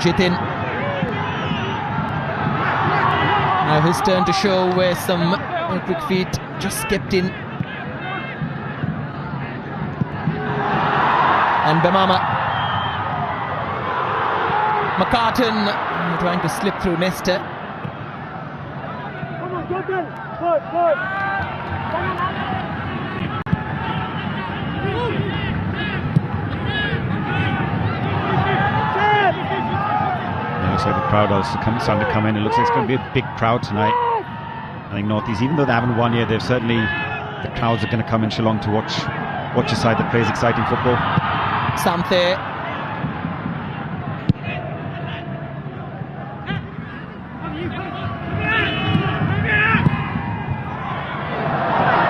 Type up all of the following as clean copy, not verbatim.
Jitin. Now his turn to show where some quick feet just kept in. And Bemama. McCartan trying to slip through Nesta. So the crowd also starting to come in. It looks like it's going to be a big crowd tonight. I think NorthEast, even though they haven't won yet, they've certainly, the crowds are going to come in Shillong to watch a side that plays exciting football. Samthe.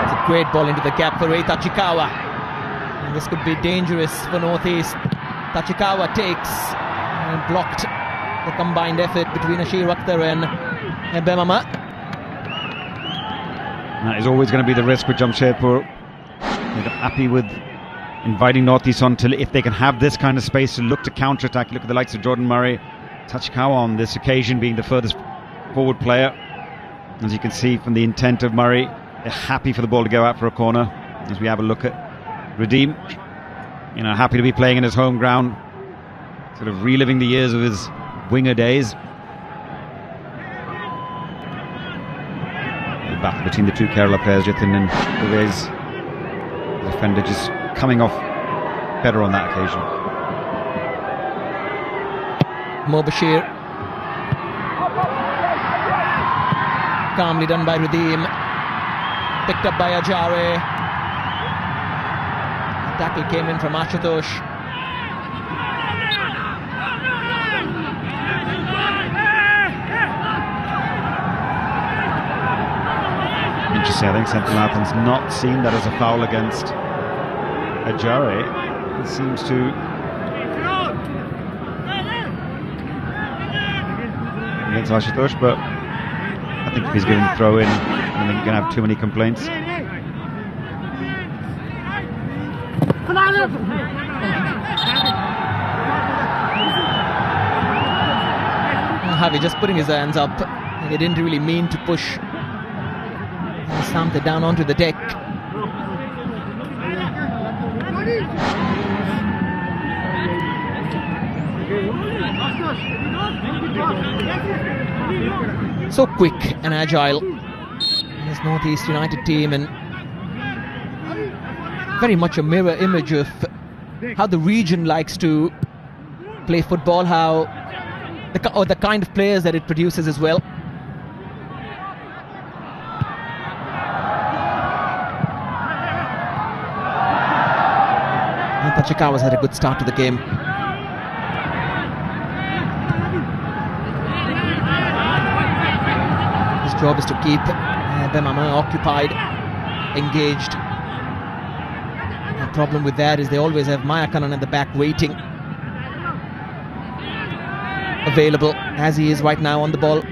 It's a great ball into the gap for Ray Tachikawa. And this could be dangerous for NorthEast. Tachikawa takes and blocked the combined effort between Ashir Akhtar and Bemama. That is always going to be the risk with Jamshedpur. They're happy with inviting NorthEast on till if they can have this kind of space to look to counter-attack. Look at the likes of Jordan Murray. Tachikawa on this occasion being the furthest forward player. As you can see from the intent of Murray, they're happy for the ball to go out for a corner. As we have a look at Redeem, happy to be playing in his home ground, sort of reliving the years of his winger days. The battle between the two Kerala players, Jitin and Pervez. The defender just coming off better on that occasion. Mobashir. Calmly done by Redeem. Picked up by Ajare. The tackle came in from Ashutosh. Interesting, I think Central Athens not seen that as a foul against Ajare. It seems to against Ashutosh, but I think if he's given the throw in, I think he's going to have too many complaints. Harvey just putting his hands up. He didn't really mean to push. He stamped it down onto the deck. So quick and agile, this NorthEast United team, and very much a mirror image of how the region likes to play football, how the kind of players that it produces as well. Tachikawa's had a good start to the game. His job is to keep Bemama occupied, engaged. The problem with that is they always have Mayakanan at the back waiting, available as he is right now on the ball.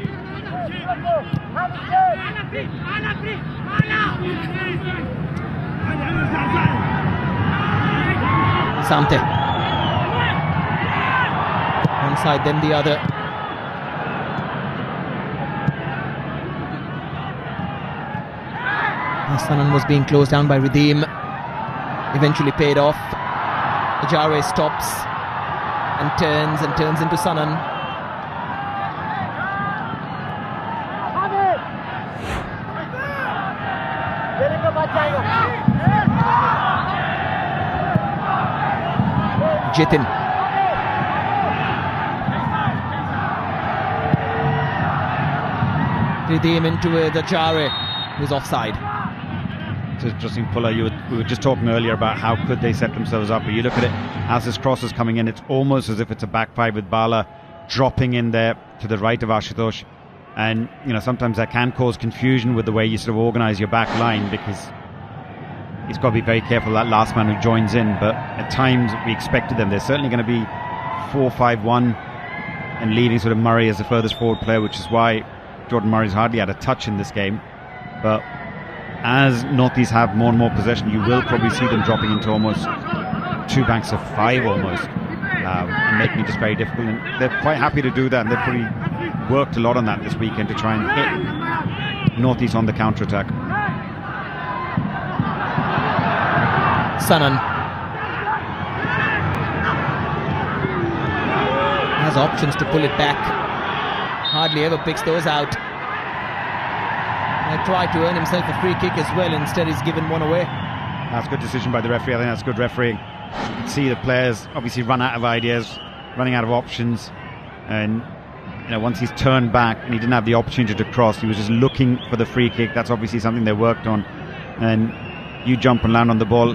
Samte. One side, then the other. Sanan was being closed down by Redeem. Eventually paid off. Ajare stops and turns into Sanan. Jitin. Redeem into the Ajare, who's offside. It's interesting, Pulla. We were just talking earlier about how could they set themselves up. But you look at it, as this cross is coming in, it's almost as if it's a back five with Bala dropping in there to the right of Ashutosh. And, sometimes that can cause confusion with the way you sort of organise your back line, because he's got to be very careful, that last man who joins in. But at times we expected them. They're certainly going to be 4-5-1 and leaving sort of Murray as the furthest forward player, which is why Jordan Murray's hardly had a touch in this game. But as NorthEast have more and more possession, you will probably see them dropping into almost two banks of five almost. and making it just very difficult. And they're quite happy to do that, and they've probably worked a lot on that this weekend to try and hit NorthEast on the counter-attack. Sanan has options to pull it back. Hardly ever picks those out. Tried to earn himself a free kick as well. Instead, he's given one away. That's a good decision by the referee. I think that's good refereeing. You can see the players obviously run out of ideas, running out of options, and once he's turned back and he didn't have the opportunity to cross, he was just looking for the free kick. That's obviously something they worked on. And you jump and land on the ball.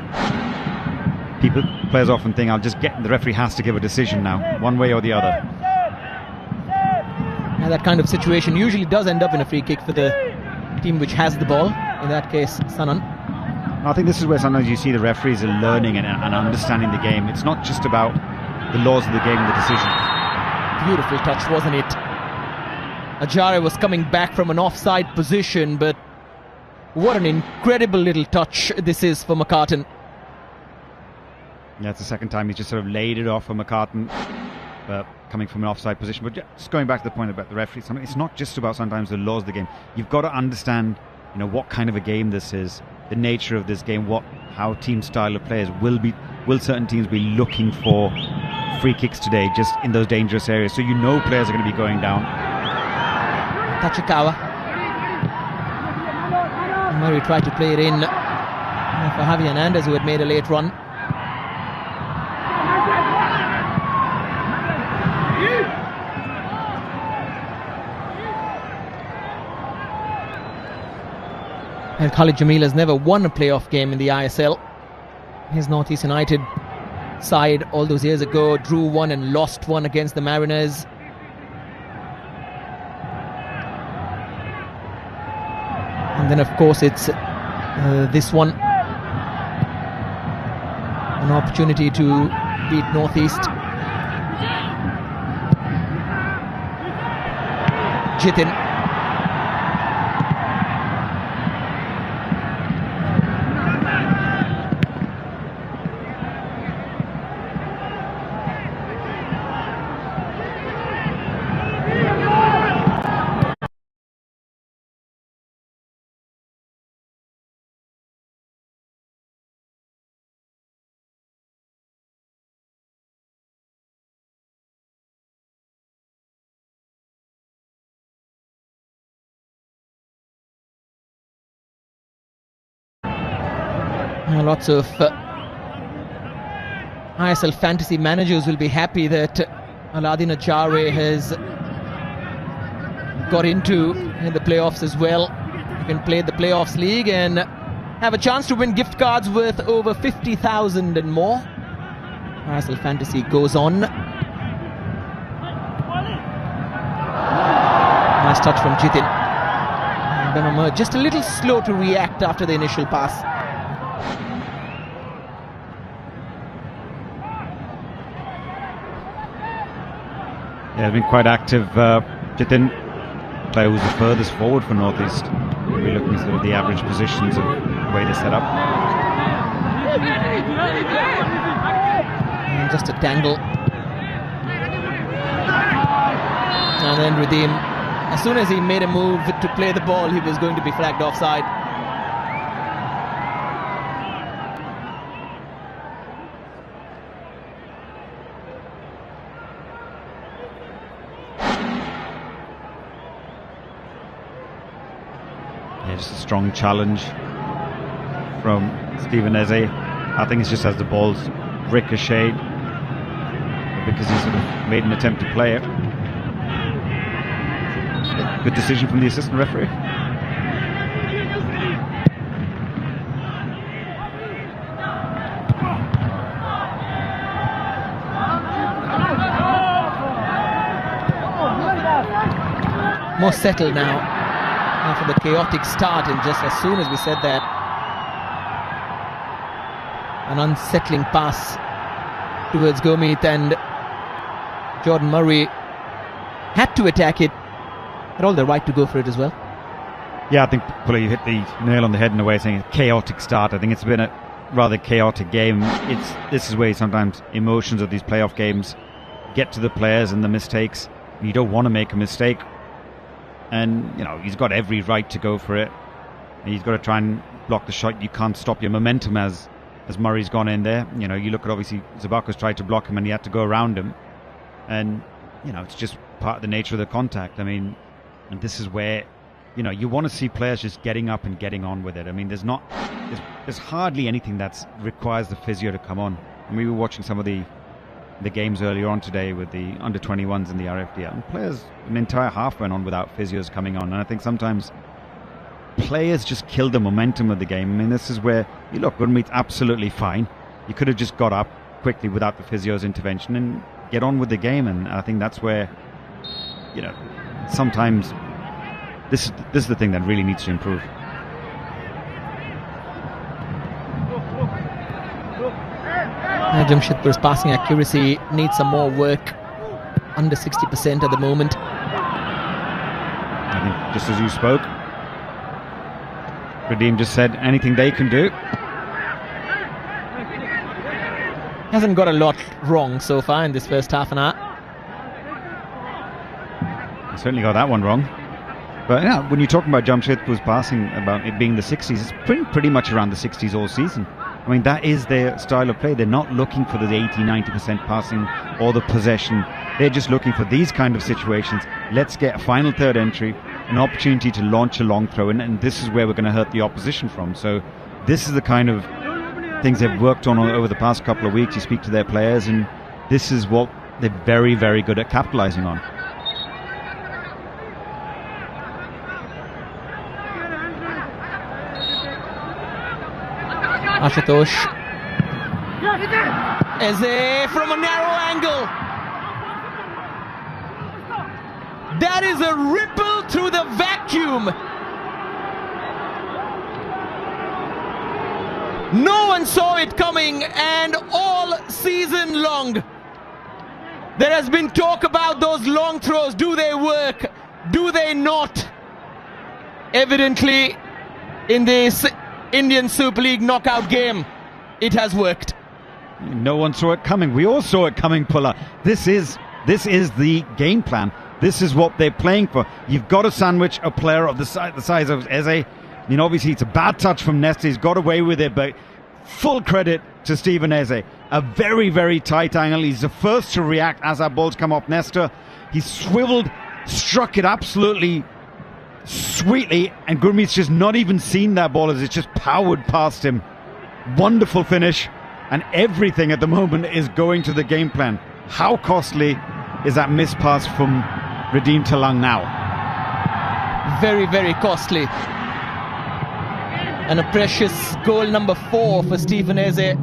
Players often think, the referee has to give a decision now, one way or the other. Now that kind of situation usually does end up in a free kick for the team which has the ball, in that case Sanan. I think this is where sometimes you see the referees are learning and understanding the game. It's not just about the laws of the game and the decision. Beautiful touch, wasn't it? Ajare was coming back from an offside position, but what an incredible little touch this is for McCartan. Yeah, it's the second time he's just sort of laid it off for McCartan, coming from an offside position. But just going back to the point about the referees, it's not just about sometimes the laws of the game. You've got to understand, what kind of a game this is, the nature of this game, how team style of players will certain teams be looking for free kicks today, just in those dangerous areas. So players are going to be going down. Tachikawa. Murray tried to play it in for Javi Hernandez, who had made a late run. And Khalid Jamil has never won a playoff game in the ISL. His NorthEast United side all those years ago drew one and lost one against the Mariners. And then of course it's this one, an opportunity to beat NorthEast. Jitin. Lots of ISL fantasy managers will be happy that Aladin Ajare has got into in the playoffs as well. You can play the playoffs league and have a chance to win gift cards worth over 50,000 and more. ISL fantasy goes on. Nice touch from Jitin. Bemamur just a little slow to react after the initial pass. Yeah, been quite active. Jitin, player who's the furthest forward for NorthEast. We're looking at sort of the average positions of the way they're set up. And just a dangle. And then Redeem, as soon as he made a move to play the ball, he was going to be flagged offside. Just a strong challenge from Stephen Eze. I think it's just as the ball's ricocheted because he sort of made an attempt to play it. Good decision from the assistant referee. More settled now after the chaotic start, and just as soon as we said that, an unsettling pass towards Gomit, and Jordan Murray had to attack it. Had all the right to go for it as well. Yeah, I think Puller, you hit the nail on the head in a way, saying a chaotic start. I think it's been a rather chaotic game. This is where sometimes emotions of these playoff games get to the players and the mistakes. You don't want to make a mistake, and he's got every right to go for it. He's got to try and block the shot. You can't stop your momentum as Murray's gone in there. You look at, obviously, Zabako's tried to block him and he had to go around him, and it's just part of the nature of the contact. I mean, and this is where you want to see players just getting up and getting on with it. I mean, there's hardly anything that requires the physio to come on. And we were watching some of the games earlier on today with the under-21s in the RFDL, and players, an entire half went on without physios coming on. And I think sometimes players just kill the momentum of the game. I mean, this is where you look, Gurmeet's absolutely fine. You could have just got up quickly without the physio's intervention and get on with the game. And I think that's where sometimes this is the thing that really needs to improve. Jamshedpur's passing accuracy needs some more work. Under 60% at the moment. I think just as you spoke, Radim just said anything they can do. Hasn't got a lot wrong so far in this first half an hour. He certainly got that one wrong. But yeah, when you're talking about Jamshedpur's passing, about it being the 60s, it's pretty much around the 60s all season. I mean, that is their style of play. They're not looking for the 80-90% passing or the possession. They're just looking for these kind of situations. Let's get a final third entry, an opportunity to launch a long throw, and this is where we're going to hurt the opposition from. So this is the kind of things they've worked on over the past couple of weeks. You speak to their players, and this is what they're very, very good at capitalizing on. Ashutosh Eze from a narrow angle. That is a ripple through the vacuum. No one saw it coming, and all season long there has been talk about those long throws. Do they work? Do they not? Evidently, in this Indian Super League knockout game, it has worked. No one saw it coming. We all saw it coming, Pulla. This is the game plan. This is what they're playing for. You've got to sandwich a player of the size of Eze. Obviously it's a bad touch from Nesta. He's got away with it, but full credit to Stephen Eze. A very, very tight angle. He's the first to react as our balls come off Nesta. He swiveled, struck it absolutely sweetly, and Gurmeet's just not even seen that ball as it's just powered past him. Wonderful finish, and everything at the moment is going to the game plan. How costly is that missed pass from Radim Talang now? Very, very costly. And a precious goal number 4 for Stephen Eze.